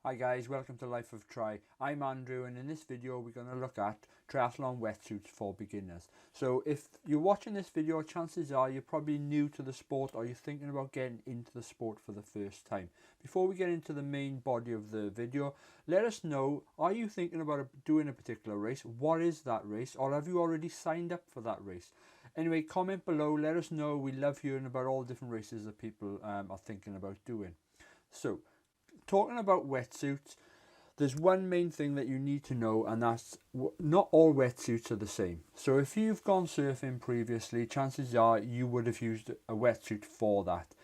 Hi guys, welcome to Life of Tri. I'm Andrew, and in this video we're going to look at triathlon wetsuits for beginners. So if you're watching this video, chances are you're probably new to the sport or you're thinking about getting into the sport for the first time. Before we get into the main body of the video, let us know, are you thinking about doing a particular race? What is that race? Or have you already signed up for that race? Anyway, comment below, let us know. We love hearing about all different races that people are thinking about doing. So, talking about wetsuits, there's one main thing that you need to know, and that's not all wetsuits are the same. So if you've gone surfing previously, chances are you would have used a wetsuit for that.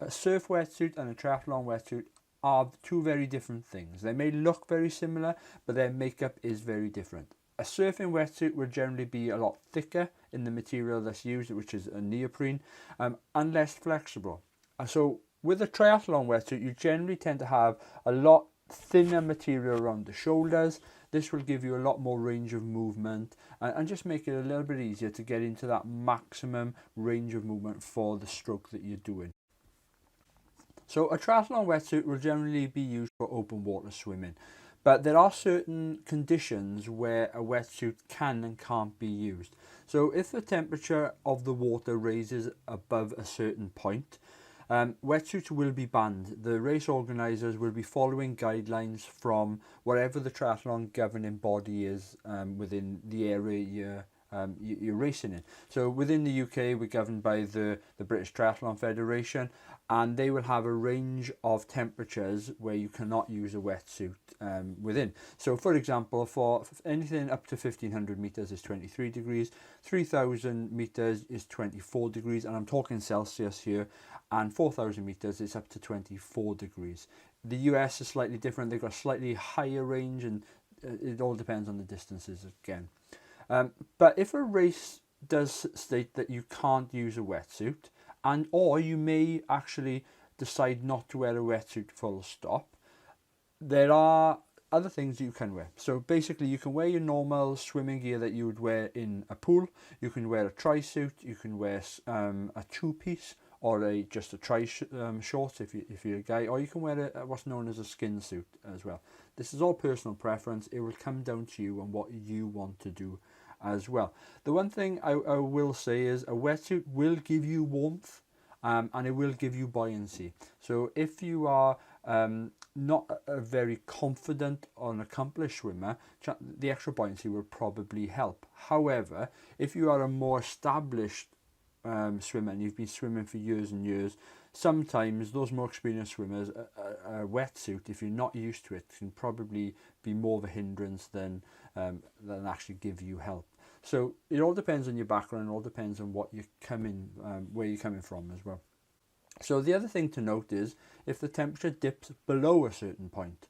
A surf wetsuit and a triathlon wetsuit are two very different things. They may look very similar, but their makeup is very different. A surfing wetsuit will generally be a lot thicker in the material that's used, which is a neoprene, and less flexible. So with a triathlon wetsuit, you generally tend to have a lot thinner material around the shoulders. This will give you a lot more range of movement and just make it a little bit easier to get into that maximum range of movement for the stroke that you're doing. So a triathlon wetsuit will generally be used for open water swimming, but there are certain conditions where a wetsuit can and can't be used. So if the temperature of the water raises above a certain point, wetsuits will be banned. The race organisers will be following guidelines from whatever the triathlon governing body is within the area you're racing in. So within the UK, we're governed by the British Triathlon Federation, and they will have a range of temperatures where you cannot use a wetsuit within. So for example, for anything up to 1500 meters is 23 degrees, 3000 meters is 24 degrees, and I'm talking Celsius here, and 4000 meters is up to 24 degrees. The US is slightly different. They've got a slightly higher range, and it all depends on the distances again. But if a race does state that you can't use a wetsuit, or you may actually decide not to wear a wetsuit full stop, there are other things you can wear. So basically you can wear your normal swimming gear that you would wear in a pool. You can wear a tri-suit, you can wear a two-piece, or just a shorts if you're a guy, or you can wear what's known as a skin suit as well. This is all personal preference. It will come down to you and what you want to do as well. The one thing I will say is a wetsuit will give you warmth and it will give you buoyancy. So if you are not a very confident or an accomplished swimmer, the extra buoyancy will probably help. However, if you are a more established swimmer and you've been swimming for years and years, sometimes those more experienced swimmers, a wetsuit, if you're not used to it, can probably be more of a hindrance than actually give you help. So it all depends on your background, it all depends on what you're where you're coming from as well. So the other thing to note is if the temperature dips below a certain point.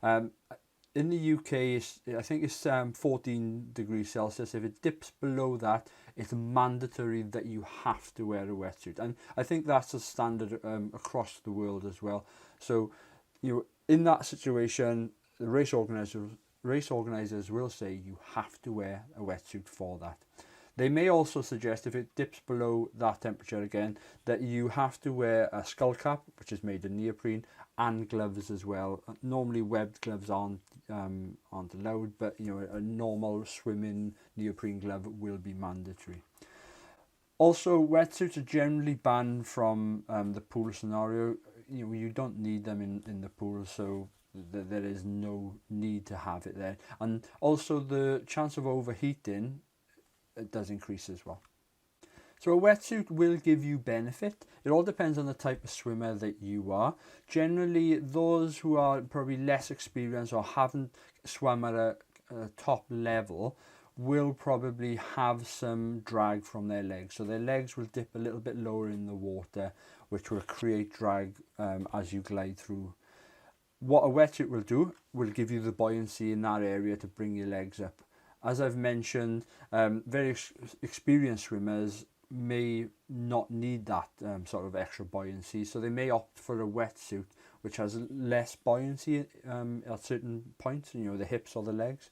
In the UK, I think it's 14 degrees Celsius. If it dips below that, it's mandatory that you have to wear a wetsuit. And I think that's a standard across the world as well. So in that situation, the race organisers will say you have to wear a wetsuit for that. They may also suggest if it dips below that temperature again that you have to wear a skull cap, which is made of neoprene, and gloves as well. Normally webbed gloves aren't allowed, but a normal swimming neoprene glove will be mandatory. Also, wetsuits are generally banned from the pool scenario. You don't need them in the pool, so there is no need to have it there. And also the chance of overheating, it does increase as well. So a wetsuit will give you benefit. It all depends on the type of swimmer that you are. Generally, those who are probably less experienced or haven't swum at a top level will probably have some drag from their legs. So their legs will dip a little bit lower in the water, which will create drag as you glide through. What a wetsuit will do will give you the buoyancy in that area to bring your legs up. As I've mentioned, very experienced swimmers may not need that sort of extra buoyancy, so they may opt for a wetsuit which has less buoyancy at certain points, the hips or the legs.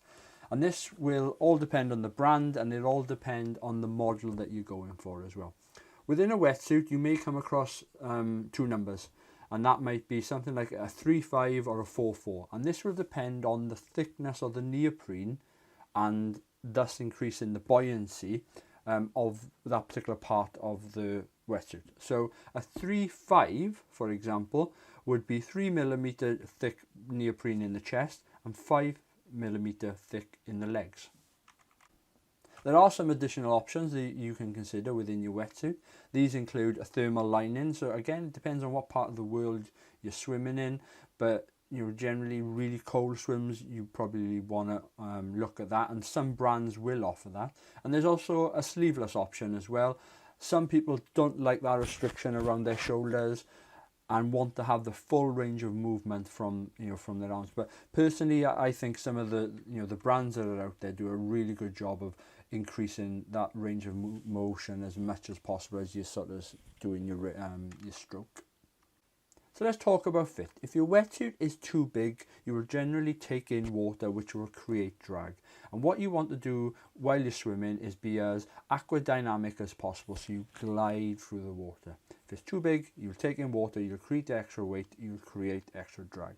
And this will all depend on the brand, and it all depend on the model that you're going for as well. Within a wetsuit, you may come across two numbers. and that might be something like a 3.5 or a 4.4, and this will depend on the thickness of the neoprene and thus increasing the buoyancy of that particular part of the wetsuit. So a 3.5, for example, would be 3mm thick neoprene in the chest and 5mm thick in the legs. There are some additional options that you can consider within your wetsuit. These include a thermal lining. So again, it depends on what part of the world you're swimming in, but generally really cold swims, you probably want to look at that, and some brands will offer that. And there's also a sleeveless option as well. Some people don't like that restriction around their shoulders and want to have the full range of movement from from their arms. But personally, I think some of the the brands that are out there do a really good job of increasing that range of motion as much as possible as you're sort of doing your stroke. So let's talk about fit. If your wetsuit is too big, you will generally take in water, which will create drag. And what you want to do while you're swimming is be as aquadynamic as possible, so you glide through the water. If it's too big, you'll take in water, you'll create extra weight, you'll create extra drag.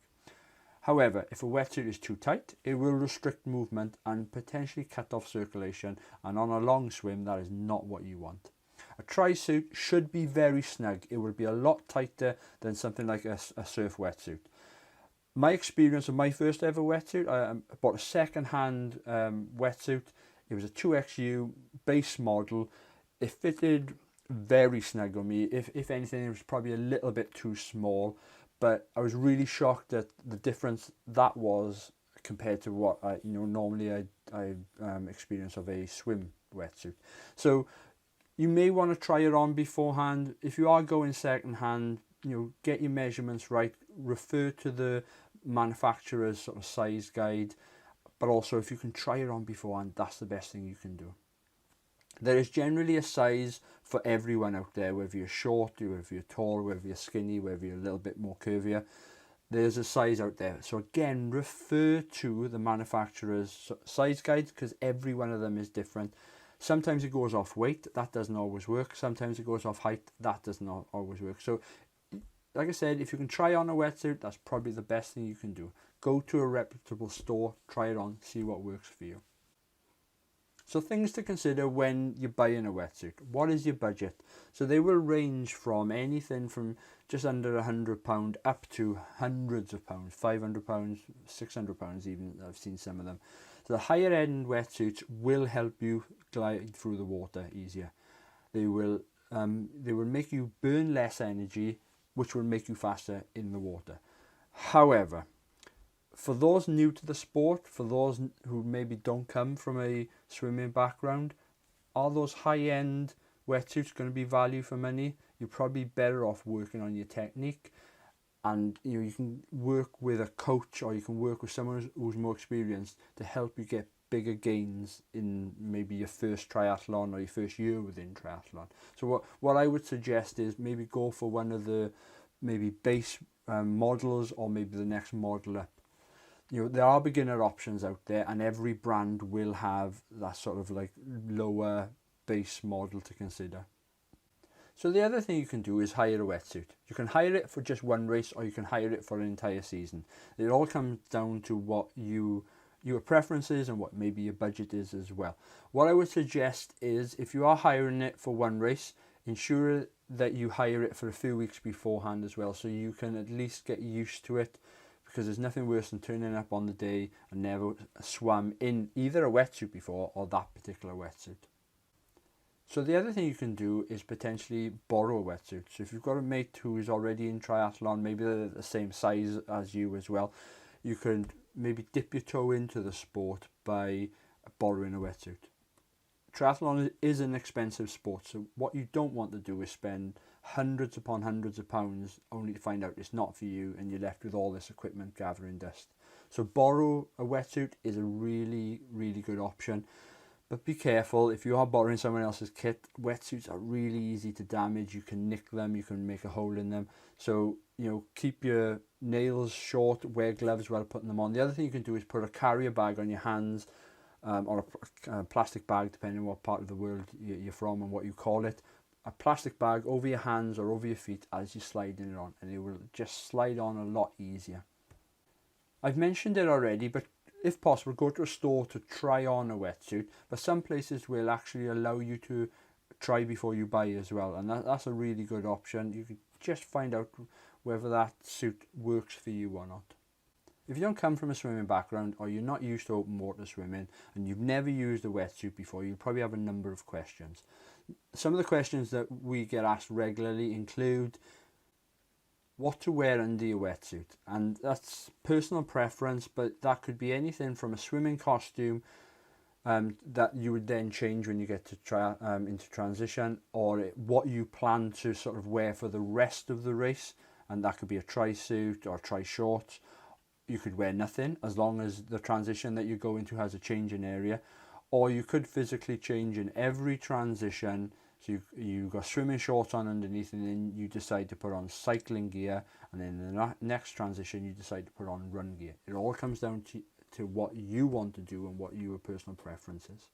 However, if a wetsuit is too tight, it will restrict movement and potentially cut off circulation, and on a long swim, that is not what you want. A tri-suit should be very snug. It will be a lot tighter than something like a surf wetsuit. My experience of my first ever wetsuit, I bought a second-hand wetsuit. It was a 2XU base model. It fitted very snug on me. If anything, it was probably a little bit too small, but I was really shocked at the difference that was compared to what I normally I experience of a swim wetsuit. So you may want to try it on beforehand. If you are going second hand, get your measurements right, refer to the manufacturer's sort of size guide, but also if you can try it on beforehand, that's the best thing you can do. There is generally a size for everyone out there, whether you're short, whether you're tall, whether you're skinny, whether you're a little bit more curvier. There's a size out there. So again, refer to the manufacturer's size guides, because every one of them is different. Sometimes it goes off weight, that doesn't always work. Sometimes it goes off height, that doesn't always work. So like I said, if you can try on a wetsuit, that's probably the best thing you can do. Go to a reputable store, try it on, see what works for you. So things to consider when you're buying a wetsuit. What is your budget? So they will range from anything from just under £100 up to hundreds of pounds, £500, £600 even. I've seen some of them. So the higher end wetsuits will help you glide through the water easier. They will make you burn less energy, which will make you faster in the water. However, for those new to the sport, for those who maybe don't come from a swimming background, are those high-end wetsuits going to be value for money? You're probably better off working on your technique, and you can work with a coach, or you can work with someone who's more experienced to help you get bigger gains in maybe your first triathlon or your first year within triathlon. So what I would suggest is maybe go for one of the maybe base models, or maybe the next model up. There are beginner options out there, and every brand will have that sort of like lower base model to consider. So the other thing you can do is hire a wetsuit. You can hire it for just one race, or you can hire it for an entire season. It all comes down to what your preferences and what maybe your budget is as well. What I would suggest is, if you are hiring it for one race, ensure that you hire it for a few weeks beforehand as well, so you can at least get used to it, because there's nothing worse than turning up on the day and never swam in either a wetsuit before or that particular wetsuit. So the other thing you can do is potentially borrow a wetsuit. So if you've got a mate who is already in triathlon, maybe they're the same size as you as well, you can maybe dip your toe into the sport by borrowing a wetsuit. Triathlon is an expensive sport, so what you don't want to do is spend hundreds upon hundreds of pounds only to find out it's not for you, and you're left with all this equipment gathering dust. So borrow a wetsuit is a really, really good option. But be careful, if you are borrowing someone else's kit, wetsuits are really easy to damage. You can nick them, you can make a hole in them. So, keep your nails short, wear gloves while putting them on. The other thing you can do is put a carrier bag on your hands, or a plastic bag, depending on what part of the world you're from and what you call it, a plastic bag over your hands or over your feet as you're sliding it on, and it will just slide on a lot easier. I've mentioned it already, but if possible, go to a store to try on a wetsuit, but some places will actually allow you to try before you buy as well, and that's a really good option. You can just find out whether that suit works for you or not. If you don't come from a swimming background, or you're not used to open water swimming and you've never used a wetsuit before, you'll probably have a number of questions. Some of the questions that we get asked regularly include what to wear under your wetsuit, and that's personal preference, but that could be anything from a swimming costume that you would then change when you get to into transition, or what you plan to sort of wear for the rest of the race, and that could be a tri-suit or tri-shorts. You could wear nothing as long as the transition that you go into has a changing area, or you could physically change in every transition. So you got swimming shorts on underneath, and then you decide to put on cycling gear, and then in the next transition you decide to put on run gear. It all comes down to what you want to do and what your personal preference is.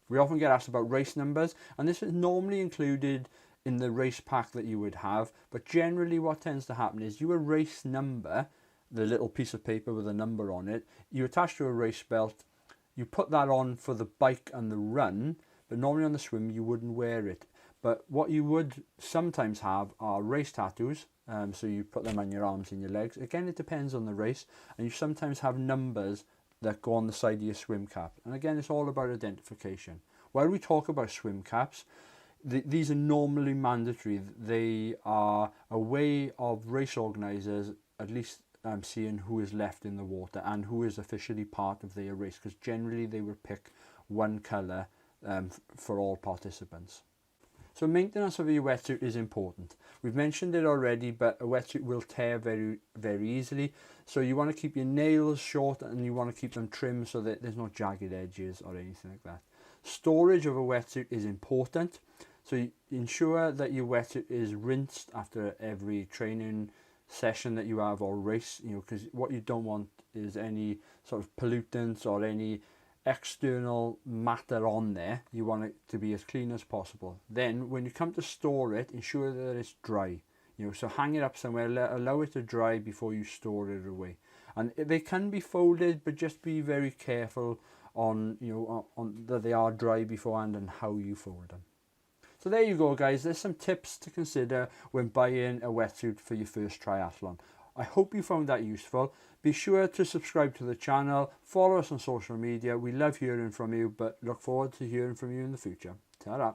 We often get asked about race numbers, and this is normally included in the race pack that you would have, but generally what tends to happen is your race number, the little piece of paper with a number on it, you attach to a race belt, you put that on for the bike and the run, but normally on the swim you wouldn't wear it. But what you would sometimes have are race tattoos, so you put them on your arms and your legs. Again, it depends on the race, and you sometimes have numbers that go on the side of your swim cap. And again, it's all about identification. While we talk about swim caps, these are normally mandatory. They are a way of race organisers at least seeing who is left in the water and who is officially part of their race, because generally they will pick one colour for all participants. So maintenance of your wetsuit is important. We've mentioned it already, but a wetsuit will tear very, very easily. So you want to keep your nails short, and you want to keep them trimmed so that there's no jagged edges or anything like that. Storage of a wetsuit is important. So you ensure that your wetsuit is rinsed after every training session that you have or race, because what you don't want is any sort of pollutants or any external matter on there. You want it to be as clean as possible. Then when you come to store it, ensure that it's dry, so hang it up somewhere, allow it to dry before you store it away. And they can be folded, but just be very careful on that they are dry beforehand and how you fold them. So there you go, guys. There's some tips to consider when buying a wetsuit for your first triathlon. I hope you found that useful. Be sure to subscribe to the channel, follow us on social media. We love hearing from you, but look forward to hearing from you in the future. Ta-ra.